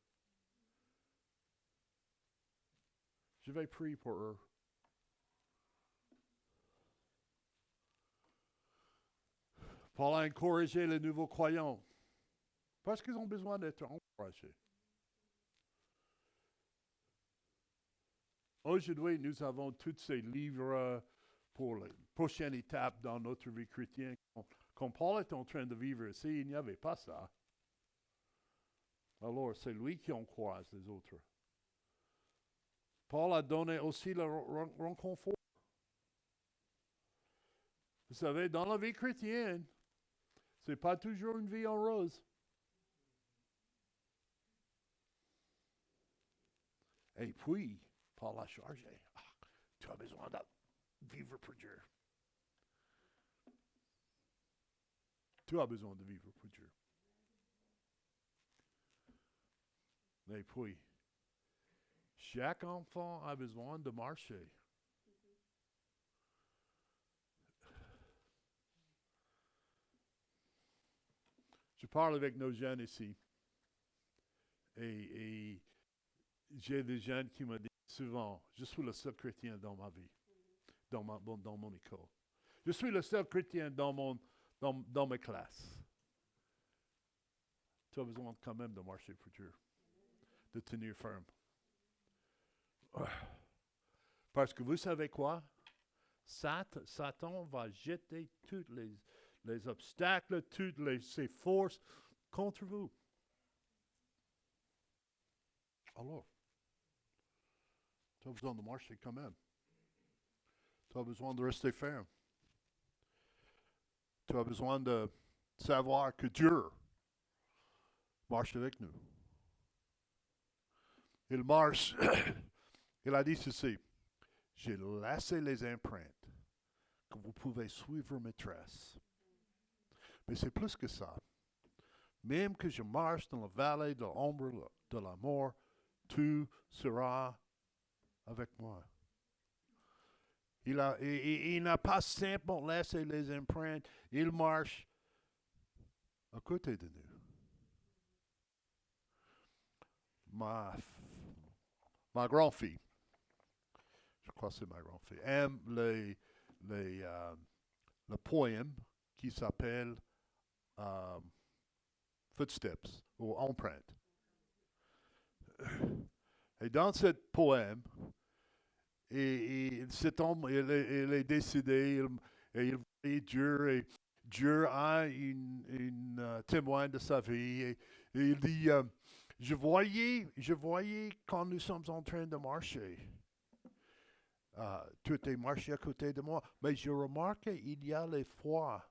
Je vais prier pour eux. Paul a encouragé les nouveaux croyants parce qu'ils ont besoin d'être encouragés. Aujourd'hui, nous avons tous ces livres pour la prochaine étape dans notre vie chrétienne. Quand Paul est en train de vivre ici, il n'y avait pas ça. Alors, c'est lui qui encourage les autres. Paul a donné aussi le réconfort. Vous savez, dans la vie chrétienne, ce n'est pas toujours une vie en rose. Et puis, Paul a chargé. Tu as besoin de vivre pour Dieu. Tu as besoin de vivre pour Dieu. Et puis, chaque enfant a besoin de marcher. Je parle avec nos jeunes ici. Et j'ai des jeunes qui me disent souvent, je suis le seul chrétien dans ma vie, dans mon école. Je suis le seul chrétien dans mes classes. Tu as besoin quand même de marcher pour Dieu, de tenir ferme. Parce que vous savez quoi? Satan va jeter tous les obstacles, toutes ses forces contre vous. Alors, tu as besoin de marcher quand même. Tu as besoin de rester ferme. Tu as besoin de savoir que Dieu marche avec nous. Il marche. Il a dit ceci. J'ai laissé les empreintes que vous pouvez suivre mes traces. Mais c'est plus que ça. Même que je marche dans la vallée de l'ombre de la mort, tu seras avec moi. Il n'a pas simplement laissé les empreintes, il marche à côté de nous. Ma grand-fille, je crois que c'est ma grand-fille, aime le poème qui s'appelle Footsteps ou Empreinte. Et dans ce poème, cet homme, il est décédé, il voyait Dieu, et Dieu a une témoin de sa vie, et il dit, je voyais quand nous sommes en train de marcher. Tout est marché à côté de moi, mais je remarque il y a les fois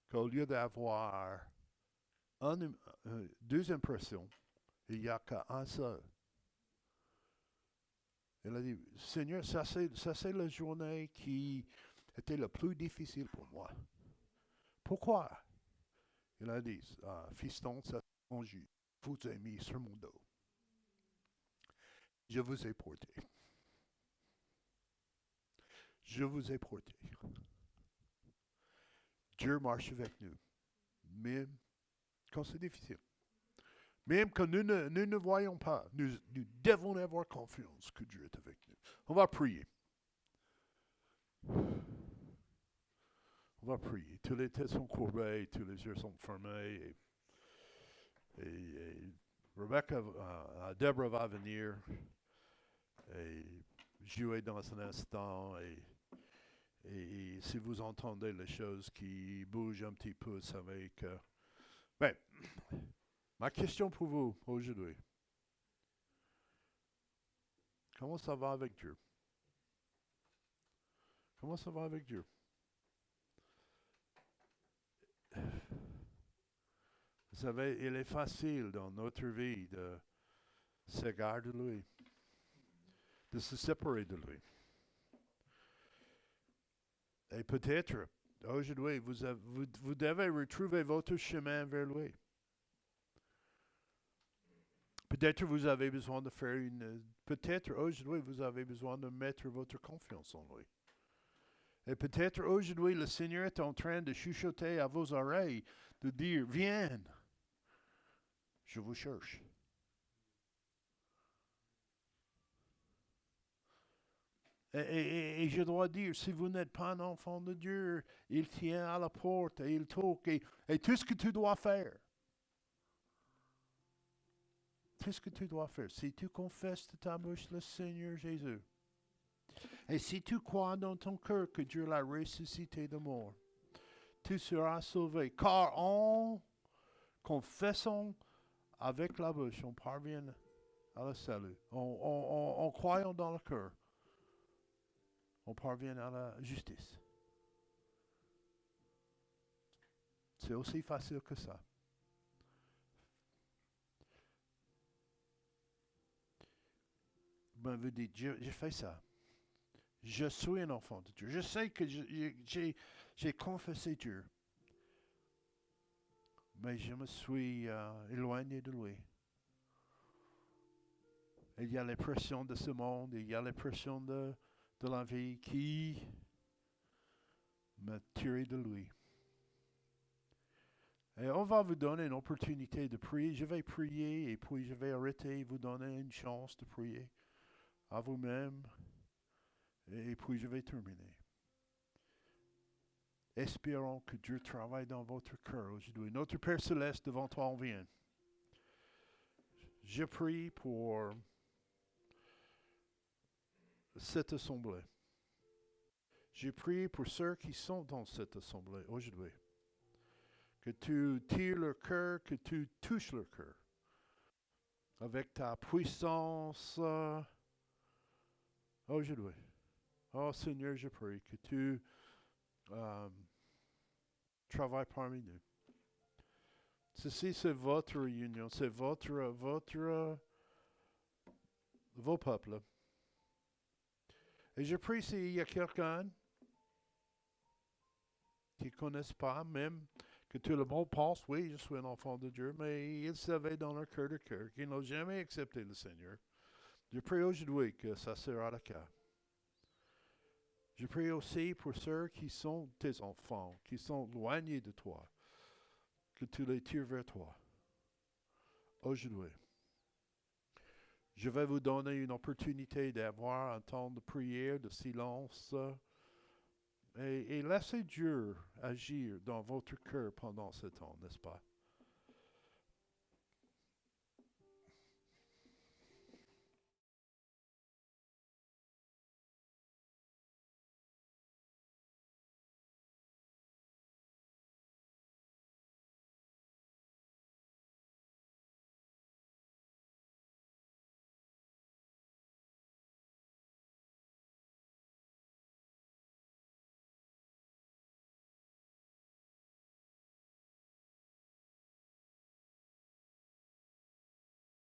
qu'au lieu d'avoir deux impressions, il n'y a qu'un seul. Il a dit, Seigneur, ça c'est la journée qui était la plus difficile pour moi. Pourquoi? Il a dit, fiston, ça je vous ai mis sur mon dos. Je vous ai porté. Je vous ai porté. Dieu marche avec nous, même quand c'est difficile. Même quand nous ne voyons pas, nous devons avoir confiance que Dieu est avec nous. On va prier. On va prier. Tous les têtes sont courbées, tous les yeux sont fermés. Et Rebecca, Deborah va venir et jouer dans un instant. Et si vous entendez les choses qui bougent un petit peu, savez que... Ben, ma question pour vous aujourd'hui. Comment ça va avec Dieu? Comment ça va avec Dieu? Vous savez, il est facile dans notre vie de s'égarer de lui, de se séparer de lui. Et peut-être, aujourd'hui, vous devez retrouver votre chemin vers lui. Peut-être vous avez besoin de faire peut-être aujourd'hui vous avez besoin de mettre votre confiance en lui. Et peut-être aujourd'hui le Seigneur est en train de chuchoter à vos oreilles, de dire, viens, je vous cherche. Et je dois dire, si vous n'êtes pas un enfant de Dieu, il tient à la porte et il toque et tout ce que tu dois faire. Tout ce que tu dois faire, si tu confesses de ta bouche le Seigneur Jésus, et si tu crois dans ton cœur que Dieu l'a ressuscité de mort, tu seras sauvé. Car en confessant avec la bouche, on parvient à la salut. En croyant dans le cœur, on parvient à la justice. C'est aussi facile que ça. Ben, vous dites, j'ai fait ça. Je suis un enfant de Dieu. Je sais que j'ai confessé Dieu. Mais je me suis éloigné de lui. Il y a les pressions de ce monde, il y a les pressions de la vie qui m'a tiré de lui. Et on va vous donner une opportunité de prier. Je vais prier et puis je vais arrêter et vous donner une chance de prier à vous-même. Et puis je vais terminer. Espérons que Dieu travaille dans votre cœur aujourd'hui. Notre Père Céleste, devant toi on vient. Je prie pour cette assemblée. Je prie pour ceux qui sont dans cette assemblée aujourd'hui. Que tu tires leur cœur, que tu touches leur cœur. Avec ta puissance aujourd'hui. Oh Seigneur, je prie que tu travailles parmi nous. Ceci, c'est votre réunion, c'est vos peuples. Et je prie s'il y a quelqu'un qui ne connaisse pas, même que tout le monde pense, oui, je suis un enfant de Dieu, mais ils savaient dans leur cœur de cœur qu'ils n'ont jamais accepté le Seigneur. Je prie aujourd'hui que ça sera le cas. Je prie aussi pour ceux qui sont tes enfants, qui sont éloignés de toi. que tu les tires vers toi. Aujourd'hui, je vais vous donner une opportunité d'avoir un temps de prière, de silence, et laissez Dieu agir dans votre cœur pendant ce temps, n'est-ce pas?